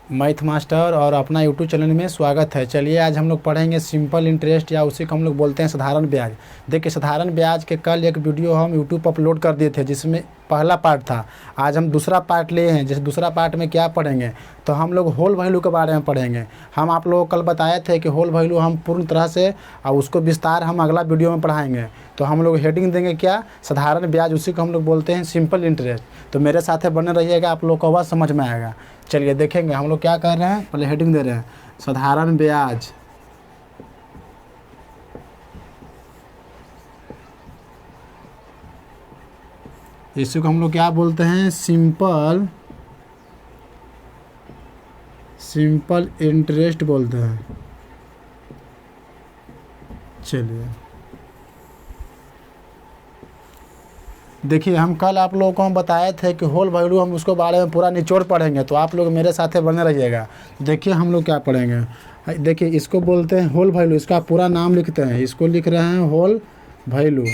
Math master और अपना YouTube channel में स्वागत है। चलिए आज हम लोग पढ़ेंगे सिंपल इंटरेस्ट या उसी को हम लोग बोलते हैं साधारण ब्याज। देखिए साधारण ब्याज के कल एक वीडियो हम यूट्यूब पर अपलोड कर दिए थे जिसमें पहला पार्ट था। आज हम दूसरा पार्ट लिए हैं। जैसे दूसरा पार्ट में क्या पढ़ेंगे तो हम लोग होल वैल्यू के बारे में पढ़ेंगे। हम आप लोगों को कल बताए थे कि होल वैल्यू हम पूर्ण तरह से और उसको विस्तार हम अगला वीडियो में पढ़ाएंगे। तो हम लोग हेडिंग देंगे क्या, साधारण ब्याज, उसी को हम लोग बोलते हैं सिंपल इंटरेस्ट। तो मेरे साथ बने रहिएगा, आप लोग को आवाज़ समझ में आएगा। चलिए देखेंगे हम लोग क्या कर रहे हैं। पहले हेडिंग दे रहे हैं साधारण ब्याज। इसी को हम लोग क्या बोलते हैं, सिंपल इंटरेस्ट बोलते हैं। चलिए देखिए, हम कल आप लोगों को हम बताए थे कि होल वैल्यू हम उसको बारे में पूरा निचोड़ पढ़ेंगे। तो आप लोग मेरे साथ बने रहिएगा। देखिए हम लोग क्या पढ़ेंगे। देखिए इसको बोलते हैं होल वैल्यू। इसका पूरा नाम लिखते हैं, इसको लिख रहे हैं होल वैल्यू।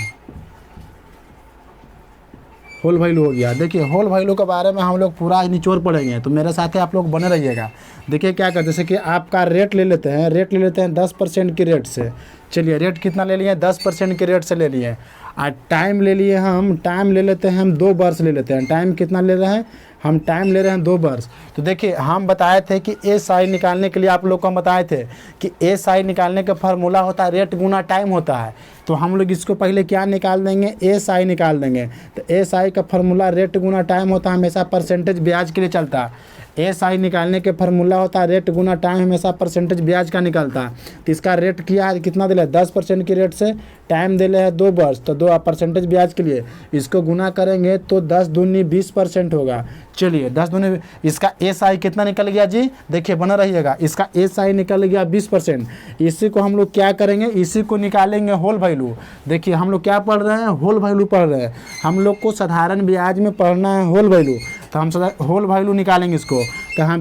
होल वैल्यू हो गया। देखिए होल वैल्यू के बारे में हम लोग पूरा निचोड़ पढ़ेंगे, तो मेरे साथ आप लोग बने रहिएगा। देखिए क्या करते हैं, जैसे कि आपका रेट ले लेते हैं 10% की रेट से। चलिए रेट कितना ले लिए, 10% के रेट से ले लिए। और टाइम ले लिए, हम टाइम ले लेते हैं, हम 2 वर्ष ले लेते हैं। टाइम कितना ले रहे हैं, हम टाइम ले रहे हैं 2 वर्ष। तो देखिए हम बताए थे कि SI निकालने के लिए आप लोग को हम बताए थे कि SI निकालने का फार्मूला होता है रेट गुना टाइम होता है। तो हम लोग इसको पहले क्या निकाल देंगे, SI निकाल देंगे। तो SI का फार्मूला रेट गुना टाइम होता है, हमेशा परसेंटेज ब्याज के लिए चलता है। SI निकालने के फार्मूला होता है रेट गुना टाइम, हमेशा परसेंटेज ब्याज का निकलता है। तो इसका रेट किया है, कितना दिला है, 10% की रेट से। टाइम दिले है 2 वर्ष, तो 2 परसेंटेज ब्याज के लिए इसको गुना करेंगे तो 10 दूनी 20% होगा। चलिए 10 दूनी, इसका SI कितना निकल गया जी, देखिए बना रहिएगा। इसका SI निकल गया 20%। इसी को हम लोग क्या करेंगे, इसी को निकालेंगे होल वैल्यू। देखिए हम लोग क्या पढ़ रहे हैं, होल वैल्यू पढ़ रहे हैं। हम लोग को साधारण ब्याज में पढ़ना है होल वैल्यू। तो हम होल वैल्यू निकालेंगे इसको। तो हम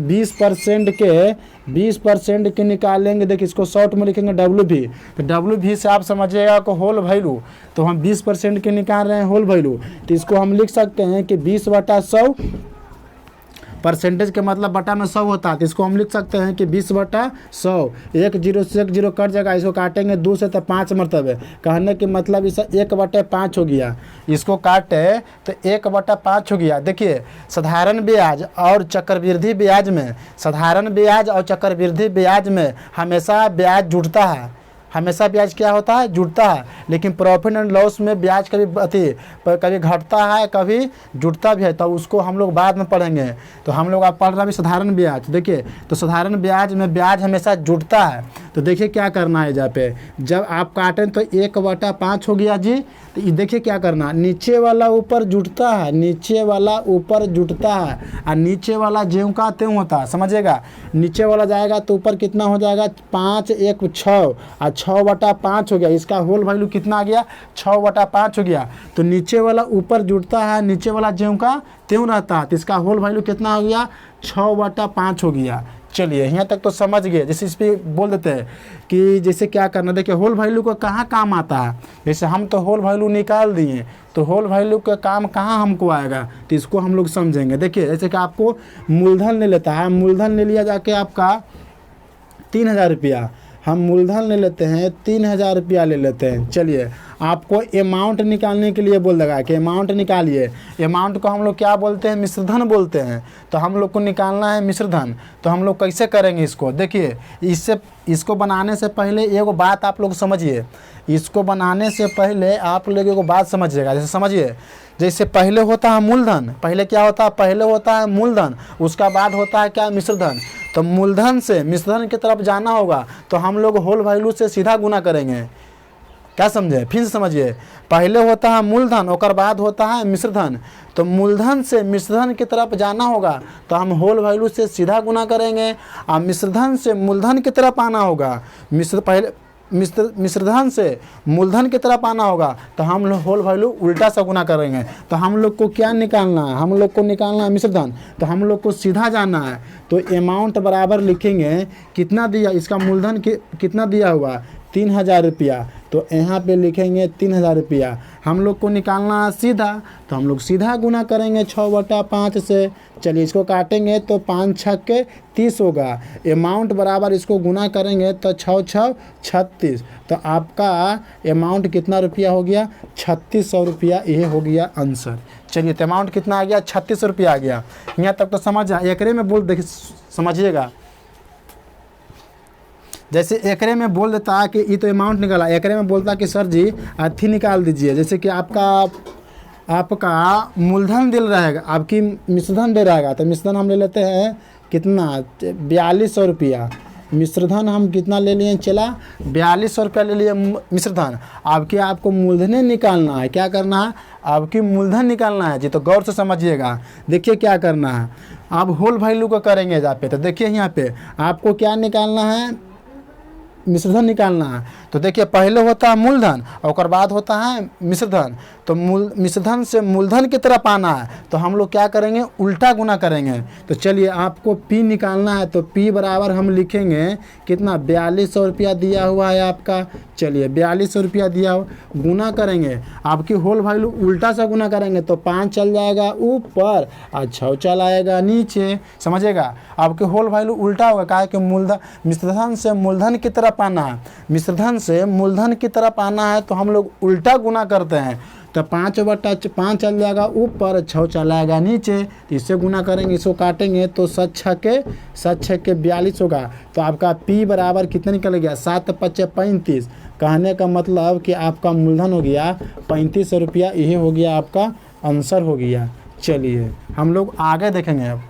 20% के निकालेंगे। देखिए इसको शॉर्ट में लिखेंगे WV। तो WV से आप समझिएगा को होल वैल्यू। तो हम 20% के निकाल रहे हैं होल वैल्यू। तो इसको हम लिख सकते हैं कि 20/100, परसेंटेज के मतलब बटा में 100 होता है। तो इसको हम लिख सकते हैं कि 20/100। 1 0 से 1 0 कट जाएगा, इसको काटेंगे 2 से तो 5 मरतबे। कहने के मतलब इसे 1/5 हो गया। इसको काटे तो 1/5 हो गया। देखिए साधारण ब्याज और चक्रवृद्धि ब्याज में, साधारण ब्याज और चक्रवृद्धि ब्याज में हमेशा ब्याज जुड़ता है। हमेशा ब्याज क्या होता है, जुड़ता है। लेकिन प्रॉफिट एंड लॉस में ब्याज कभी घटता है, कभी जुड़ता भी है। तो उसको हम लोग बाद में पढ़ेंगे। तो हम लोग आप पढ़ रहे हैं साधारण ब्याज। देखिए तो साधारण ब्याज में ब्याज हमेशा जुड़ता है। तो देखिए क्या करना है, जहाँ पे जब आप काटें तो 1/5 हो गया जी। तो ये देखिए क्या करना, नीचे वाला ऊपर जुड़ता है, नीचे वाला ऊपर जुड़ता है, और नीचे वाला ज्यों का त्यों होता है। समझिएगा, नीचे वाला जाएगा तो ऊपर कितना हो जाएगा, 5 1 6, और 6/5 हो गया। इसका होल वैल्यू कितना आ गया, 6/5 हो गया। तो नीचे वाला ऊपर जुड़ता है, नीचे वाला ज्यों का त्यों रहता है। तो इसका होल वैल्यू कितना हो गया, 6/5 हो गया। चलिए यहाँ तक तो समझ गए। जैसे इस पर बोल देते हैं कि जैसे क्या करना, देखिए होल वैल्यू का कहाँ काम आता है। जैसे हम तो होल वैल्यू निकाल दिए, तो होल वैल्यू का काम कहाँ हमको आएगा, तो इसको हम लोग समझेंगे। देखिए जैसे कि आपको मूलधन ले लेता है, मूलधन ले लिया जाके आपका 3000 रुपया। हम मूलधन ले लेते हैं, 3000 रुपया ले लेते हैं। चलिए आपको अमाउंट निकालने के लिए बोल देगा कि अमाउंट निकालिए। अमाउंट को हम लोग क्या बोलते हैं, मिश्रधन बोलते हैं। तो हम लोग को निकालना है मिश्रधन। तो हम लोग कैसे करेंगे इसको, देखिए इसको बनाने से पहले एगो बात आप लोग समझिए। इसको बनाने से पहले आप लोग एगो बात समझिएगा। जैसे समझिए, जैसे पहले होता है मूलधन, पहले क्या होता है, पहले होता है मूलधन, उसका बाद होता है क्या, मिश्रधन। तो मूलधन से मिश्रधन की तरफ जाना होगा तो हम लोग होल वैल्यू से सीधा गुना करेंगे। क्या समझे, फिर से समझिए। पहले होता है मूलधन, और बाद होता है मिश्रधन। तो मूलधन से मिश्रधन की तरफ जाना होगा तो हम होल वैल्यू से सीधा गुना करेंगे, और मिश्रधन से मूलधन की तरफ आना होगा, मिश्रधन से मूलधन की तरफ आना होगा तो हम लोग होल वैल्यू उल्टा सा गुना करेंगे। तो हम लोग को क्या निकालना है, हम लोग को निकालना है मिश्रधन। तो हम लोग को सीधा जाना है। तो अमाउंट बराबर लिखेंगे, कितना दिया, इसका मूलधन कितना दिया हुआ, 3000 रुपया, तो यहाँ पे लिखेंगे 3000 रुपया। हम लोग को निकालना है सीधा, तो हम लोग सीधा गुना करेंगे 6/5 से। चलिए इसको काटेंगे तो 5 छक्के 30 होगा। अमाउंट बराबर इसको गुना करेंगे तो 6 6 36, तो आपका अमाउंट कितना रुपया हो गया? 3600 रुपया, ये हो गया आंसर। चलिए तो अमाउंट कितना आ गया? 3600 रुपया आ गया। यहाँ तक तो समझ आए। एकरे में बोल देखिए, समझिएगा, जैसे एकरे में बोल देता है कि ये तो अमाउंट निकाला, एकरे में बोलता कि सर जी अथी निकाल दीजिए, जैसे कि आपका मूलधन दिल रहेगा, आपकी मिश्रधन दे रहेगा, तो मिश्रधन हम ले लेते हैं कितना? 4200 रुपया। मिश्रधन हम कितना ले लिए? चला 4200 रुपया ले लिए मिश्रधन। आपको मूलधन निकालना है। क्या करना है? आपकी मूलधन निकालना है जी। तो गौर से समझिएगा, देखिए क्या करना है। आप होल वैल्यू को करेंगे यहाँ पे, तो देखिए यहाँ पे आपको क्या निकालना है? मिश्रधन निकालना है। तो देखिए पहले होता है मूलधन और बाद होता है मिश्रधन। तो मिश्रधन से मूलधन की तरफ आना है, तो हम लोग क्या करेंगे? उल्टा गुना करेंगे। तो चलिए आपको P निकालना है, तो P बराबर हम लिखेंगे कितना? 4200 रुपया दिया हुआ है आपका। चलिए 4200 रुपया दिया हुआ, गुना करेंगे, आपकी होल वैल्यू उल्टा सा गुना करेंगे तो 5 चल जाएगा ऊपर और 6 चल आएगा नीचे। समझिएगा, आपके होल वैल्यू उल्टा होगा। कहा कि मिश्रधन से मूलधन की तरफ आना है, मिश्रधन से मूलधन की तरफ आना है, तो हम लोग उल्टा गुना करते हैं। तो 5/5 चल जाएगा ऊपर, 6 चल आएगा नीचे। तो इससे गुना करेंगे, इसको काटेंगे तो 7 छक्के 42 होगा। तो आपका P बराबर कितना निकल गया? 7 5 35। कहने का मतलब कि आपका मूलधन हो गया 3500 रुपया। यही हो गया आपका आंसर हो गया। चलिए हम लोग आगे देखेंगे। अब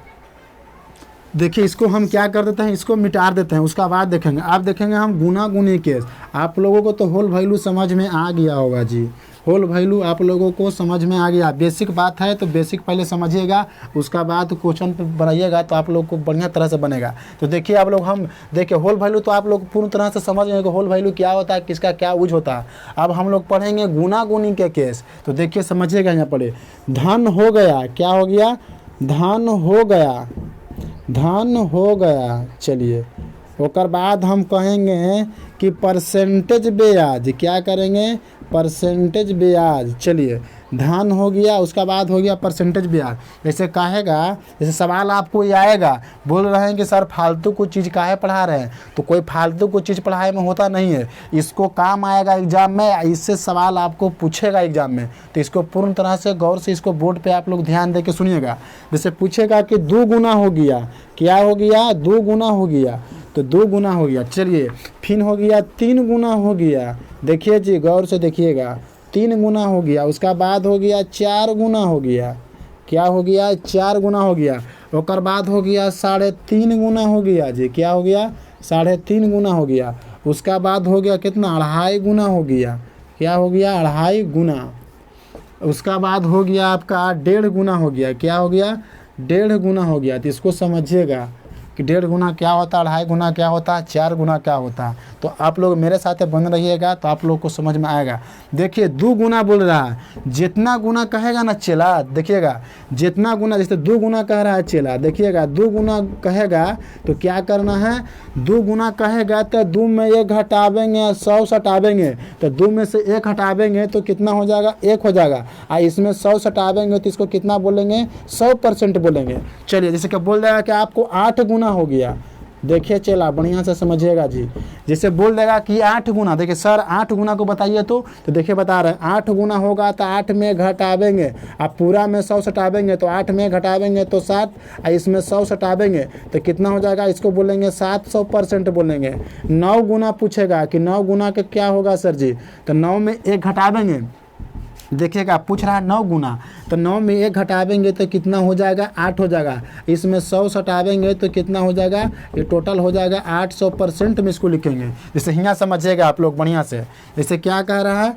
देखिए इसको हम क्या कर देते हैं? इसको मिटा देते हैं, उसका बाद देखेंगे। आप देखेंगे हम गुना गुनी केस। आप लोगों को तो होल वैल्यू समझ में आ गया होगा जी। होल वैल्यू आप लोगों को समझ में आ गया। बेसिक बात है तो बेसिक पहले समझिएगा, उसका बाद क्वेश्चन पर बनाइएगा तो आप लोग को बढ़िया तरह से बनेगा। तो देखिए आप लोग, हम देखिए होल वैल्यू तो आप लोग पूर्ण तरह से समझ गए कि होल वैल्यू क्या होता है, किसका क्या यूज होता है। अब हम लोग पढ़ेंगे गुना गुनी के केस। तो देखिए समझिएगा, यहाँ पढ़े धन हो गया। क्या हो गया? धन हो गया, धन हो गया। चलिए ओकर बाद हम कहेंगे कि परसेंटेज ब्याज। क्या करेंगे? परसेंटेज ब्याज। चलिए धन हो गया, उसका बाद हो गया परसेंटेज ब्याज। जैसे कहेगा, जैसे सवाल आपको ये आएगा, बोल रहे हैं कि सर फालतू कुछ चीज़ काहे पढ़ा रहे हैं? तो कोई फालतू कुछ चीज़ पढ़ाई में होता नहीं है, इसको काम आएगा एग्जाम में, इससे सवाल आपको पूछेगा एग्जाम में। तो इसको पूर्ण तरह से गौर से इसको बोर्ड पे आप लोग ध्यान दे के सुनिएगा। जैसे पूछेगा कि 2 गुना हो गया। क्या हो गया? 2 गुना हो गया, तो 2 गुना हो गया। चलिए फिर हो गया 3 गुना हो गया। देखिए जी गौर से देखिएगा, 3 गुना हो गया। उसका बाद हो गया 4 गुना हो गया। क्या हो गया? 4 गुना हो गया। और बाद हो गया 3.5 गुना हो गया जी। क्या हो गया? 3.5 गुना हो गया। उसका बाद हो गया कितना? 2.5 गुना हो गया। क्या हो गया? 2.5 गुना। उसका बाद हो गया आपका 1.5 गुना हो गया। क्या हो गया? 1.5 गुना हो गया। तो इसको समझिएगा कि 1.5 गुना क्या होता है, 2.5 गुना क्या होता है, 4 गुना क्या होता है। तो आप लोग मेरे साथ बन रहिएगा तो आप लोग को समझ में आएगा। देखिए 2 गुना बोल रहा है, जितना गुना कहेगा ना चेला, देखिएगा जितना गुना, जैसे 2 गुना कह रहा है चेला, देखिएगा 2 गुना कहेगा तो क्या करना है? 2 गुना कहेगा तो 2 में 1 हटावेंगे, 100 सटावेंगे, तो 2 में से 1 हटावेंगे तो कितना हो जाएगा? 1 हो जाएगा। और इसमें 100 सटावेंगे तो इसको कितना बोलेंगे? 100% बोलेंगे। चलिए जैसे कि बोल देगा कि आपको 8 गुना हो गया। देखिए चला बढ़िया से समझिएगा जी। जैसे बोल देगा कि 8 गुना, देखिए सर 8 गुना को बताइए तो देखिए बता रहे हैं 8 गुना होगा तो 8 में घटावेंगे, आप पूरा में 100 सटावेंगे तो 8 में घटावेंगे तो 7, और इसमें 100 सटावेंगे तो कितना हो जाएगा? इसको बोलेंगे 700% बोलेंगे। 9 गुना पूछेगा कि 9 गुना के क्या होगा सर जी? तो 9 में 1 घटावेंगे। देखिएगा पूछ रहा है 9 गुना, तो 9 में 1 घटावेंगे तो कितना हो जाएगा? 8 हो जाएगा। इसमें 100 सटावेंगे तो कितना हो जाएगा? ये टोटल हो जाएगा 800% में इसको लिखेंगे। जैसे यहाँ समझिएगा आप लोग बढ़िया से। जैसे क्या कह रहा है?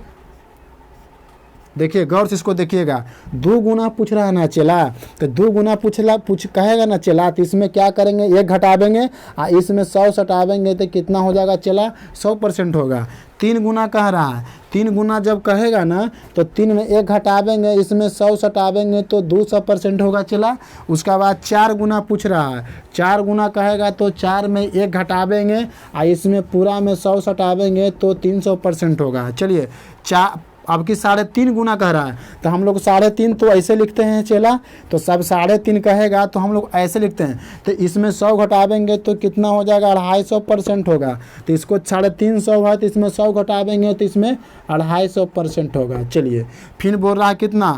देखिए गौर से इसको देखिएगा, 2 गुना पूछ रहा है ना चेला, तो 2 गुना पूछ कहेगा ना चेला, तो इसमें क्या करेंगे, 1 घटावेंगे और इसमें 100 सटावेंगे तो कितना हो जाएगा चेला, 100% होगा। 3 गुना कह रहा है, 3 गुना जब कहेगा ना तो 3 में 1 घटावेंगे, इसमें 100 सटावेंगे तो 200% होगा चला। उसका बाद 4 गुना पूछ रहा है, 4 गुना कहेगा तो 4 में 1 घटावेंगे और इसमें पूरा में 100 सटावेंगे तो 300% होगा। चलिए अब की 3.5 गुना कह रहा है, तो हम लोग 3.5 तो ऐसे लिखते हैं चला, तो सब 3.5 कहेगा तो हम लोग ऐसे लिखते हैं, तो इसमें 100 घटावेंगे तो कितना हो जाएगा, 250% होगा। तो इसको 350 है तो इसमें 100 घटावेंगे तो इसमें 250% होगा। चलिए फिर बोल रहा है कितना,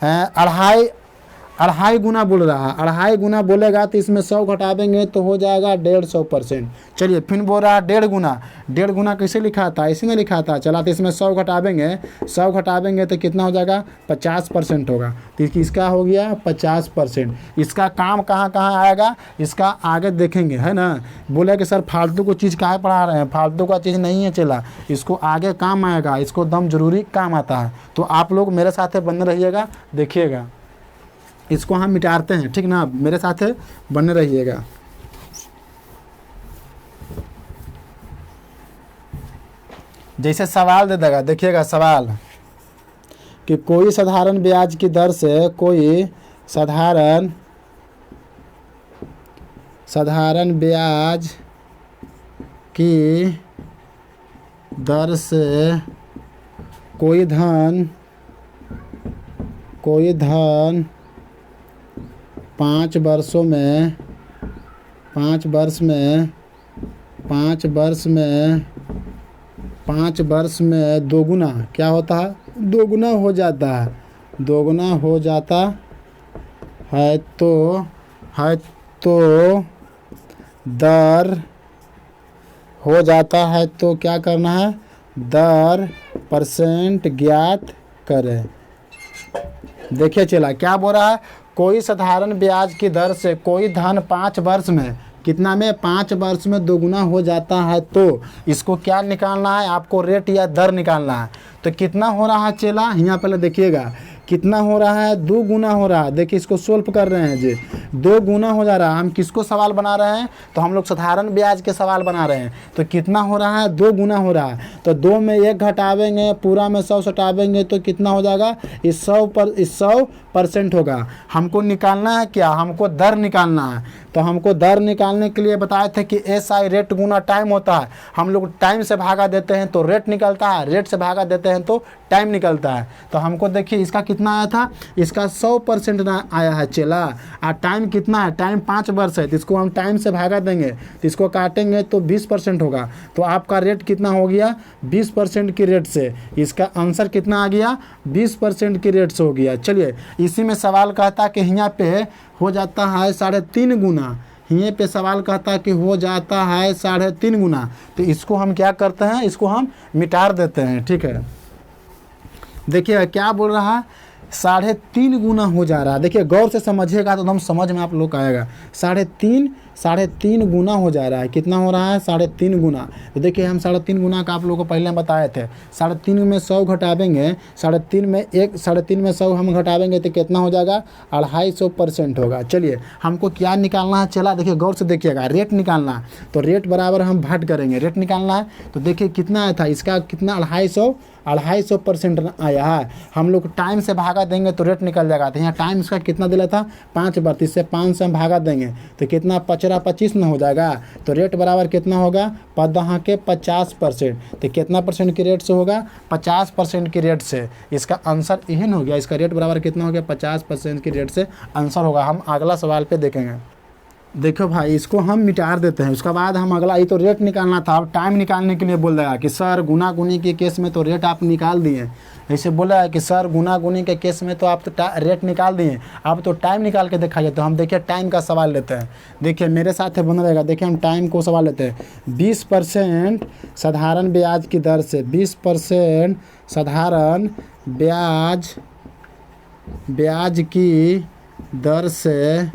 2.5 गुना बोल रहा है, 2.5 गुना बोलेगा तो इसमें 100 घटावेंगे तो हो जाएगा 150%। चलिए फिर बोल रहा है 1.5 गुना, 1.5 गुना कैसे लिखा था, ऐसे नहीं लिखा था चला, तो इसमें 100 घटावेंगे, 100 घटावेंगे तो कितना हो जाएगा, 50% होगा। तो इसका हो गया 50%। इसका काम कहाँ कहाँ आएगा, इसका आगे देखेंगे, है ना। बोले कि सर फालतू को चीज़ काहे पढ़ा रहे हैं, फालतू का चीज़ नहीं है चला, इसको आगे काम आएगा, इसको दम जरूरी काम आता है। तो आप लोग मेरे साथ बने रहिएगा, देखिएगा इसको हम मिटाते हैं, ठीक ना, मेरे साथ बने रहिएगा। जैसे सवाल दे देगा, देखिएगा सवाल कि कोई साधारण ब्याज की दर से, कोई साधारण ब्याज की दर से कोई धन 5 वर्ष में दोगुना क्या होता है, दोगुना हो जाता है, दोगुना हो जाता है तो दर हो जाता है तो क्या करना है, दर % ज्ञात करें। देखिए चला क्या बोल रहा है, कोई साधारण ब्याज की दर से कोई धन 5 वर्ष में, कितना में, 5 वर्ष में दोगुना हो जाता है, तो इसको क्या निकालना है, आपको रेट या दर निकालना है। तो कितना हो रहा है चेला, यहाँ पहले देखिएगा कितना हो रहा है, 2 गुना हो रहा है। देखिए इसको सोल्व कर रहे हैं जी, 2 गुना हो जा रहा है। हम किसको सवाल बना रहे हैं, तो हम लोग साधारण ब्याज के सवाल बना रहे हैं। तो कितना हो रहा है, 2 गुना हो रहा है। तो 2 में 1 घटावेंगे, पूरा में 100 सटावेंगे तो कितना हो जाएगा, इस 100% होगा। हमको निकालना है क्या, हमको दर निकालना है। तो हमको दर निकालने के लिए बताए थे कि SI रेट गुना टाइम होता है। हम लोग टाइम से भागा देते हैं तो रेट निकलता है, रेट से भागा देते हैं तो टाइम निकलता है। तो हमको देखिए इसका कितना आया था, इसका 100% आया है चला। और टाइम कितना है, टाइम 5 वर्ष है, तो इसको हम टाइम से भागा देंगे तो इसको काटेंगे तो 20% होगा। तो आपका रेट कितना हो गया, 20% की रेट से। इसका आंसर कितना आ गया, 20% की रेट से हो गया। चलिए इसी में सवाल कहता कि यहाँ पे हो जाता है 3.5 गुना, यहाँ पे सवाल कहता कि हो जाता है 3.5 गुना। तो इसको हम क्या करते हैं, इसको हम मिटा देते हैं, ठीक है। देखिए क्या बोल रहा है, 3.5 गुना हो जा रहा है। देखिए गौर से समझिएगा तो एकदम समझ में आप लोग आएगा। 3.5 गुना हो जा रहा है। कितना हो रहा है, 3.5 गुना। तो देखिए हम 3.5 गुना का आप लोगों को पहले बताए थे। 3.5 में 100 घटावेंगे, 3.5 में 100 हम घटावेंगे तो कितना हो जाएगा, 250% होगा। चलिए हमको क्या निकालना है चला, देखिए गौर से देखिएगा, रेट निकालना है। तो रेट बराबर हम भाग करेंगे, रेट निकालना है। तो देखिए कितना आया था, इसका कितना 250% आया है। हम लोग टाइम से भागा देंगे तो रेट निकल जाएगा। तो यहाँ टाइम इसका कितना दिला था, 5 वर्ष, इससे 5 से हम भागा देंगे तो कितना, 25 न हो जाएगा। तो रेट बराबर कितना होगा, 50%। तो कितना % की रेट से होगा, 50% की रेट से। इसका आंसर यही हो गया, इसका रेट बराबर कितना हो गया, 50% की रेट से आंसर होगा। हम अगला सवाल पे देखेंगे। देखो भाई इसको हम मिटा देते हैं, उसके बाद हम अगला, ये तो रेट निकालना था। अब टाइम निकालने के लिए बोल देगा कि सर गुना गुनी के केस में तो रेट आप निकाल दिए। ऐसे बोला है कि सर गुना गुनी के केस में तो आप तो रेट निकाल दिए, आप तो टाइम निकाल के दिखाइए। तो हम देखिए टाइम का सवाल लेते हैं। देखिए मेरे साथ बना रहेगा, देखिए हम टाइम को सवाल लेते हैं। 20% साधारण ब्याज की दर से, 20% साधारण ब्याज की दर से,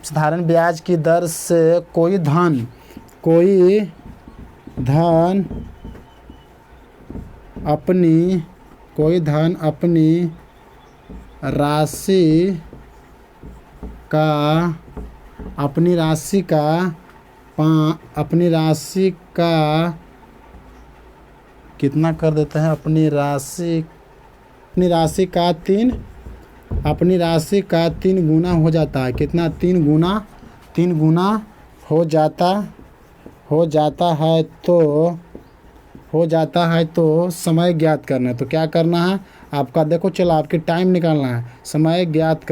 साधारण ब्याज की दर से कोई धन अपनी कोई धन अपनी राशि का कितना कर देते हैं, अपनी राशि का 3 गुना हो जाता है। कितना? 3 गुना हो जाता है तो समय ज्ञात करना है। तो क्या करना है आपका, देखो चलो आपकी टाइम निकालना है, समय ज्ञात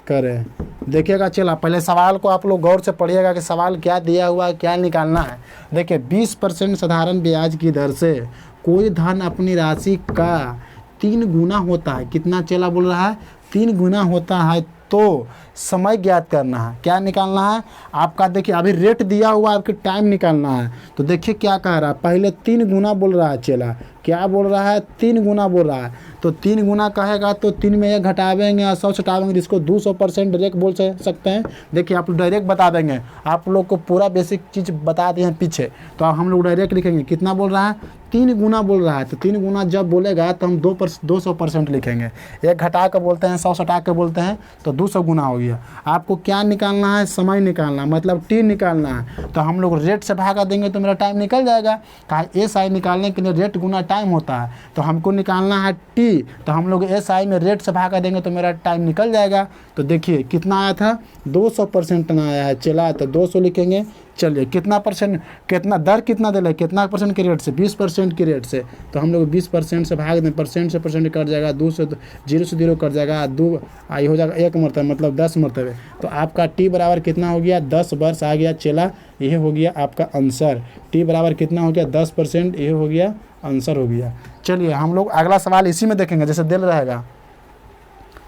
करें। देखिएगा चला, पहले सवाल को आप लोग गौर से पढ़िएगा कि सवाल क्या दिया हुआ है, क्या निकालना है। देखिए 20% साधारण ब्याज की दर से कोई धन अपनी राशि का 3 गुना होता है। कितना चला बोल रहा है? 3 गुना होता है तो समय ज्ञात करना है। क्या निकालना है आपका? देखिए अभी रेट दिया हुआ है, आपकी टाइम निकालना है। तो देखिए क्या कह रहा है, पहले 3 गुना बोल रहा है चला, क्या बोल रहा है? 3 गुना बोल रहा है। तो 3 गुना कहेगा तो 3 में 1 घटावेंगे और 100 घटावेंगे, जिसको 200% डायरेक्ट बोल सकते हैं। देखिए आप लोग डायरेक्ट बता देंगे, आप लोग को पूरा बेसिक चीज़ बता दिए हैं पीछे, तो हम लोग डायरेक्ट लिखेंगे। कितना बोल रहा है? 3 गुना बोल रहा है। तो 3 गुना जब बोलेगा तो हम 200% लिखेंगे। 1 घटा कर बोलते हैं, 100 घटा कर बोलते हैं, तो 200 गुना हो गया। आपको क्या निकालना है? समय निकालना, मतलब टी निकालना है। तो हम लोग रेट से भागा देंगे तो मेरा टाइम निकल जाएगा। कहा SI निकालने के लिए रेट गुना टाइम होता है, तो हमको निकालना है टी। तो हम लोग SI में रेट से भागा देंगे तो मेरा टाइम निकल जाएगा। तो देखिए कितना आया था? 200% ना आया है चला, तो 200 लिखेंगे। चलिए कितना परसेंट, कितना दर कितना दे रहा है, कितना परसेंट के रेट से? 20% के रेट से। तो हम लोग 20% से भाग दें, परसेंट से परसेंट कट जाएगा, 2 से 0 कट जाएगा, 2 आई हो जाएगा 1 मरतबा, मतलब 10 मरतबे। तो आपका टी बराबर कितना हो गया? 10 वर्ष आ गया चला। यह हो गया आपका आंसर। टी बराबर कितना हो गया? 10%। यह हो गया आंसर हो गया। चलिए हम लोग अगला सवाल इसी में देखेंगे, जैसे दिल रहेगा।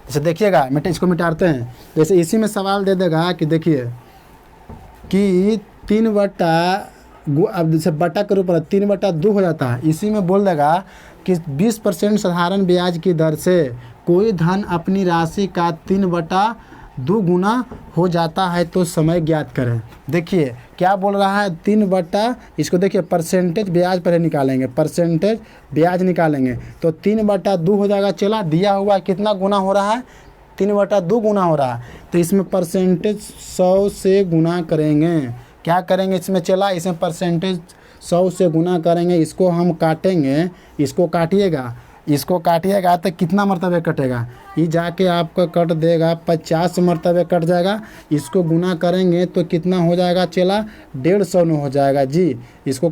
जैसे देखिएगा, इसको मिटाते हैं। जैसे इसी में सवाल दे देगा कि देखिए कि 3 बटा, अब जैसे बटा के ऊपर 3/2 हो जाता है। इसी में बोल देगा कि 20% साधारण ब्याज की दर से कोई धन अपनी राशि का 3/2 गुना हो जाता है तो समय ज्ञात करें। देखिए क्या बोल रहा है? 3 इसको देखिए परसेंटेज ब्याज पहले निकालेंगे, परसेंटेज ब्याज निकालेंगे तो 3/2 हो जाएगा। चला दिया हुआ कितना गुना हो रहा है? 3/2 गुना हो रहा है। तो इसमें परसेंटेज 100 से गुना करेंगे। क्या करेंगे इसमें चला? इसमें परसेंटेज 100 से गुना करेंगे। इसको हम काटेंगे, इसको काटिएगा तो कितना मरतबे कटेगा? ये जाके आपका कट देगा 50 मरतबे कट जाएगा। इसको गुना करेंगे तो कितना हो जाएगा चला? 150 हो जाएगा जी। इसको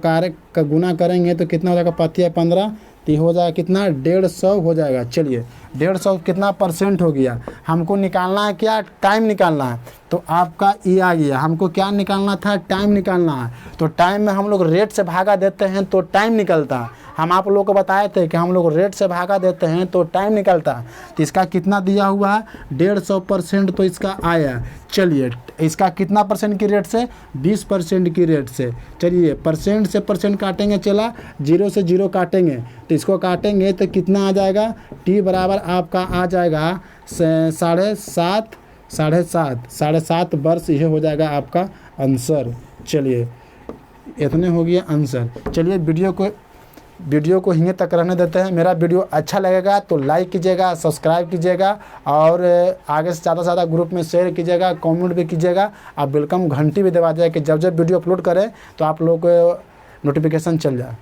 गुना करेंगे तो कितना हो जाएगा? 5 15, तो हो जाएगा कितना? 150 हो जाएगा। चलिए 150 कितना परसेंट हो गया? हमको निकालना है क्या? टाइम निकालना है। तो आपका ये आ गया। हमको क्या निकालना था? टाइम निकालना है। तो टाइम में हम लोग रेट से भागा देते हैं तो टाइम निकलता है। हम आप लोगों को बताए थे कि हम लोग रेट से भागा देते हैं तो टाइम निकलता है। तो इसका कितना दिया हुआ है? 150%। तो इसका आया। चलिए इसका कितना परसेंट की रेट से? 20% की रेट से। चलिए परसेंट से परसेंट काटेंगे चला, 0 से 0 काटेंगे तो इसको काटेंगे तो कितना आ जाएगा? टी बराबर आपका आ जाएगा 7.5 वर्ष। यह हो जाएगा आपका आंसर। चलिए इतने हो गया आंसर। चलिए वीडियो को यहीं तक रहने देते हैं। मेरा वीडियो अच्छा लगेगा तो लाइक कीजिएगा, सब्सक्राइब कीजिएगा और आगे से ज़्यादा ग्रुप में शेयर कीजिएगा, कमेंट भी कीजिएगा। आप वेलकम घंटी भी दबा दीजिएगा कि जब वीडियो अपलोड करें तो आप लोग को नोटिफिकेशन चल जाए।